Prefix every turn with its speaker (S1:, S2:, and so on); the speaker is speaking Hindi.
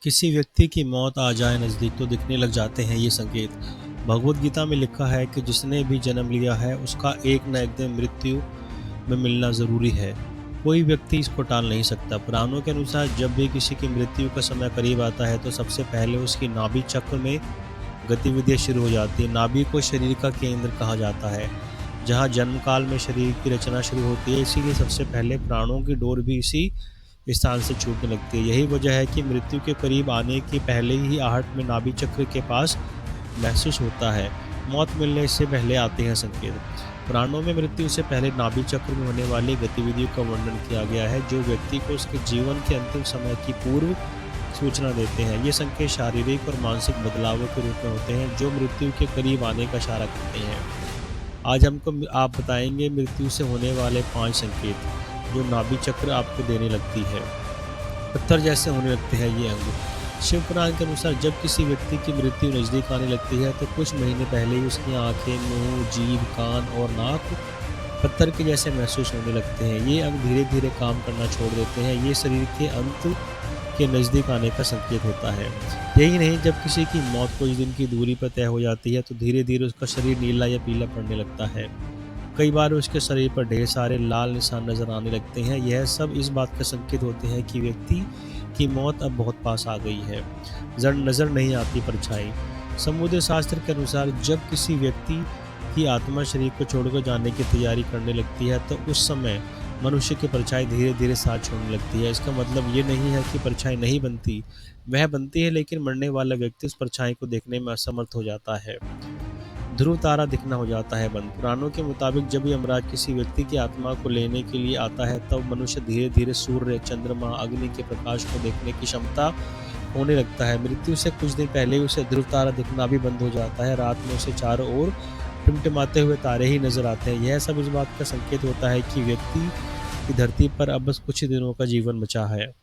S1: किसी व्यक्ति की मौत आ जाए नज़दीक तो दिखने लग जाते हैं ये संकेत। भगवद गीता में लिखा है कि जिसने भी जन्म लिया है उसका एक न एक दिन मृत्यु में मिलना ज़रूरी है। कोई व्यक्ति इसको टाल नहीं सकता। पुराणों के अनुसार जब भी किसी की मृत्यु का समय करीब आता है तो सबसे पहले उसकी नाभि चक्र में गतिविधियाँ शुरू हो जाती है। नाभि को शरीर का केंद्र कहा जाता है, जहाँ जन्म काल में शरीर की रचना शुरू होती है। इसीलिए सबसे पहले प्राणों की डोर भी इसी स्थान से छूटने लगती है। यही वजह है कि मृत्यु के करीब आने के पहले ही आहट में नाभि चक्र के पास महसूस होता है। मौत मिलने से पहले आते हैं संकेत। पुराणों में मृत्यु से पहले नाभि चक्र में होने वाली गतिविधियों का वर्णन किया गया है, जो व्यक्ति को उसके जीवन के अंतिम समय की पूर्व सूचना देते हैं। ये संकेत शारीरिक और मानसिक बदलावों के रूप में होते हैं, जो मृत्यु के करीब आने का इशारा करते हैं। आज हमको आप बताएंगे मृत्यु से होने वाले 5 संकेत, जो नाभि चक्र आपको देने लगती है। पत्थर जैसे होने लगते हैं ये अंग। शिव पुराण के अनुसार जब किसी व्यक्ति की मृत्यु नज़दीक आने लगती है तो कुछ महीने पहले ही उसकी आंखें, मुंह, जीभ, कान और नाक पत्थर के जैसे महसूस होने लगते हैं। ये अंग धीरे धीरे काम करना छोड़ देते हैं। ये शरीर के अंत के नज़दीक आने का संकेत होता है। यही नहीं, जब किसी की मौत कुछ दिन की दूरी पर तय हो जाती है तो धीरे धीरे उसका शरीर नीला या पीला पड़ने लगता है। कई बार उसके शरीर पर ढेर सारे लाल निशान नजर आने लगते हैं। यह सब इस बात का संकेत होते हैं कि व्यक्ति की मौत अब बहुत पास आ गई है। जड़ नजर नहीं आती परछाई। समुद्र शास्त्र के अनुसार जब किसी व्यक्ति की आत्मा शरीर को छोड़कर जाने की तैयारी करने लगती है तो उस समय मनुष्य की परछाई धीरे धीरे साथ छोड़ने लगती है। इसका मतलब ये नहीं है कि परछाई नहीं बनती, वह बनती है, लेकिन मरने वाला व्यक्ति उस परछाई को देखने में असमर्थ हो जाता है। ध्रुव तारा दिखना हो जाता है बंद। पुराणों के मुताबिक जब यमराज किसी व्यक्ति की आत्मा को लेने के लिए आता है तब मनुष्य धीरे धीरे सूर्य, चंद्रमा, अग्नि के प्रकाश को देखने की क्षमता होने लगता है। मृत्यु से कुछ दिन पहले ही उसे ध्रुव तारा दिखना भी बंद हो जाता है। रात में उसे चारों ओर टिमटिमाते हुए तारे ही नजर आते हैं। यह सब इस बात का संकेत होता है कि व्यक्ति की धरती पर अब बस कुछ ही दिनों का जीवन बचा है।